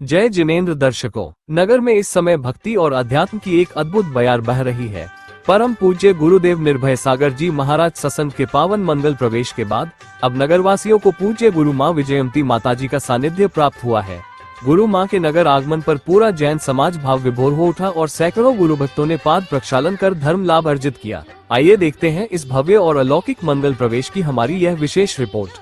जय जिनेंद्र दर्शकों, नगर में इस समय भक्ति और अध्यात्म की एक अद्भुत बयार बह रही है। परम पूज्य गुरुदेव निर्भय सागर जी महाराज सत्संग के पावन मंगल प्रवेश के बाद अब नगरवासियों को पूज्य गुरु माँ विजयंती माताजी का सानिध्य प्राप्त हुआ है। गुरु माँ के नगर आगमन पर पूरा जैन समाज भाव विभोर हो उठा और सैकड़ों गुरु भक्तों ने पाद प्रक्षालन कर धर्म लाभ अर्जित किया। आइए देखते हैं इस भव्य और अलौकिक मंगल प्रवेश की हमारी यह विशेष रिपोर्ट।